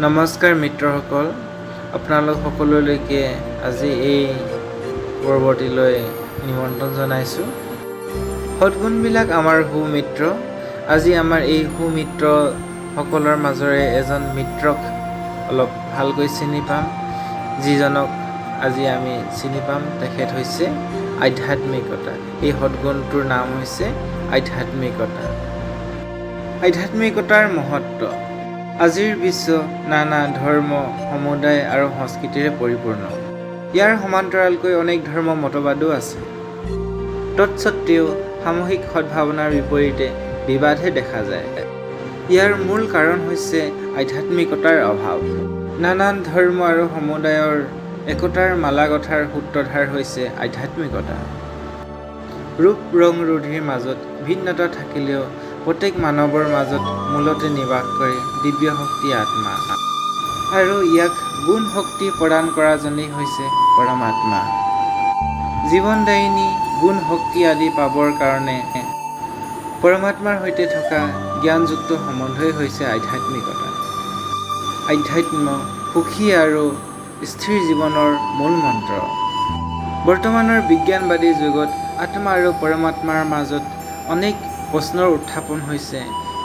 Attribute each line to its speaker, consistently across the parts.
Speaker 1: নমস্কাৰ মিত্ৰসকল, আপোনালোক সকলোলৈকে আজি এই পৰৱৰ্তীলৈ নিমন্ত্ৰণ জনাইছোঁ। সৎগুণবিলাক আমাৰ সুমিত্ৰ। আজি আমাৰ এই সুমিত্ৰসকলৰ মাজৰে এজন মিত্ৰক অলপ ভালকৈ চিনি পাম। যিজনক আজি আমি চিনি পাম, তেখেত হৈছে আধ্যাত্মিকতা। এই সৎগুণটোৰ নাম হৈছে আধ্যাত্মিকতা। আধ্যাত্মিকতাৰ মহত্ব। আজিৰ বিশ্ব নানা ধৰ্ম, সমুদায় আৰু সংস্কৃতিৰে পৰিপূৰ্ণ। ইয়াৰ সমান্তৰালকৈ অনেক ধৰ্ম মতবাদো আছে। তৎসত্ত্বেও সামূহিক সদ্ভাৱনাৰ বিপৰীতে বিবাদহে দেখা যায়। ইয়াৰ মূল কাৰণ হৈছে আধ্যাত্মিকতাৰ অভাৱ। নানান ধৰ্ম আৰু সমুদায়ৰ একতাৰ মালাগথাৰ সূত্ৰধাৰ হৈছে আধ্যাত্মিকতা। ৰূপ ৰং ৰুধিৰ মাজত ভিন্নতা থাকিলেও প্ৰত্যেক মানৱৰ মাজত মূলতে নিবাস কৰে দিব্য শক্তি আত্মা। আৰু ইয়াক গুণ শক্তি প্ৰদান কৰাজনেই হৈছে পৰমাত্মা। জীৱনদায়িনী গুণ শক্তি আদি পাবৰ কাৰণে পৰমাত্মাৰ সৈতে থকা জ্ঞানযুক্ত সম্বন্ধই হৈছে আধ্যাত্মিকতা। আধ্যাত্ম সুখী আৰু স্থিৰ জীৱনৰ মূল মন্ত্ৰ। বৰ্তমানৰ বিজ্ঞানবাদী যুগত আত্মা আৰু পৰমাত্মাৰ মাজত অনেক প্ৰশ্নৰ উত্থাপন হৈছে,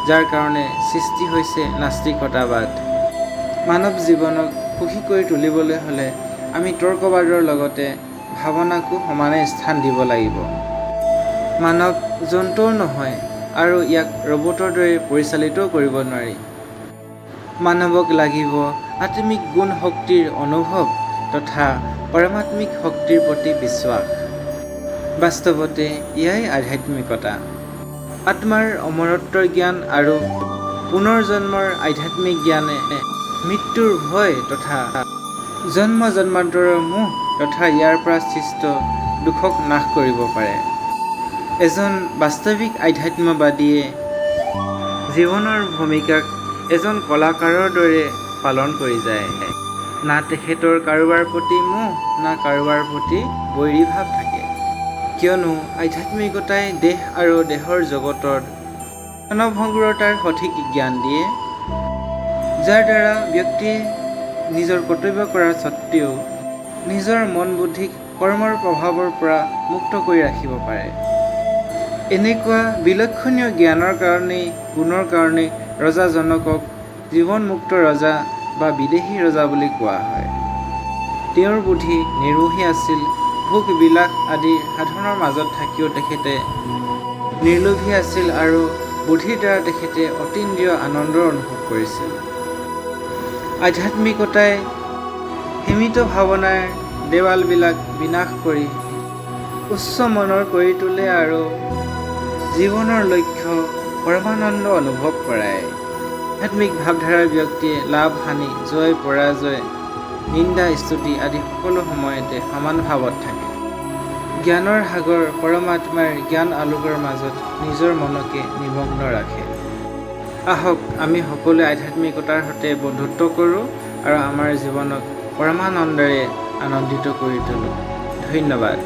Speaker 1: যাৰ কাৰণে সৃষ্টি হৈছে নাস্তিকতাবাদ। মানৱ জীৱনক সুখী কৰি তুলিবলৈ হ'লে আমি তৰ্কবাদৰ লগতে ভাৱনাকো সমানে স্থান দিব লাগিব। মানৱ জন্তুও নহয় আৰু ইয়াক ৰবটৰ দৰে পৰিচালিতও কৰিব নোৱাৰি। মানৱক লাগিব আত্মিক গুণ শক্তিৰ অনুভৱ তথা পৰমাত্মিক শক্তিৰ প্ৰতি বিশ্বাস। বাস্তৱতে এয়াই আধ্যাত্মিকতা। আত্মাৰ অমৰত্বৰ জ্ঞান আৰু পুনৰ্জন্মৰ আধ্যাত্মিক জ্ঞানে মৃত্যুৰ ভয় তথা জন্ম জন্মান্তৰৰ মোহ তথা ইয়াৰ পৰা সৃষ্ট দুখক নাশ কৰিব পাৰে। এজন বাস্তৱিক আধ্যাত্মবাদীয়ে জীৱনৰ ভূমিকাক এজন কলাকাৰৰ দৰে পালন কৰি যায়। না তেখেতৰ কাৰোবাৰ প্ৰতি মোহ, না কাৰোবাৰ প্ৰতি বৈৰী ভাৱ থাকে। কিয়নো আধ্যাত্মিকতাই দেহ আৰু দেহৰ জগতৰ ক্ষণভংগুৰতাৰ সঠিক জ্ঞান দিয়ে, যাৰ দ্বাৰা ব্যক্তিয়ে নিজৰ কৰ্তব্য কৰাৰ স্বত্ত্বেও নিজৰ মন বুদ্ধিক কৰ্মৰ প্ৰভাৱৰ পৰা মুক্ত কৰি ৰাখিব পাৰে। এনেকুৱা বিলক্ষণীয় জ্ঞানৰ কাৰণেই গুণৰ কাৰণেই ৰজা জনকক জীৱনমুক্ত ৰজা বা বিদেহী ৰজা বুলি কোৱা হয়। তেওঁৰ বুদ্ধি নিৰ্মোহী আছিল। ভোগ বিলাস আদি সাধনৰ মাজত থাকিও তেখেতে নিৰ্লোভী আছিল আৰু বুদ্ধিৰ দ্বাৰা তেখেতে অতীন্দ্ৰিয় আনন্দৰ অনুভৱ কৰিছিল। আধ্যাত্মিকতাই সীমিত ভাৱনাৰ দেৱালবিলাক বিনাশ কৰি উচ্চ মনৰ কৰি তোলে আৰু জীৱনৰ লক্ষ্য পৰমানন্দ অনুভৱ কৰায়। আধ্যাত্মিক ভাৱধাৰাৰ ব্যক্তিয়ে লাভ হানি, জয় পৰাজয়, নিন্দা স্তুতি আদি সকলো সময়তে সমান ভাৱত থাকে। জ্ঞানৰ সাগৰ পৰমাত্মাৰ জ্ঞান আলোকৰ মাজত নিজৰ মনকে নিমগ্ন ৰাখে। আহক আমি সকলোৱে আধ্যাত্মিকতাৰ সৈতে বন্ধুত্ব কৰোঁ আৰু আমাৰ জীৱনক পৰমানন্দেৰে আনন্দিত কৰি তোলোঁ। ধন্যবাদ।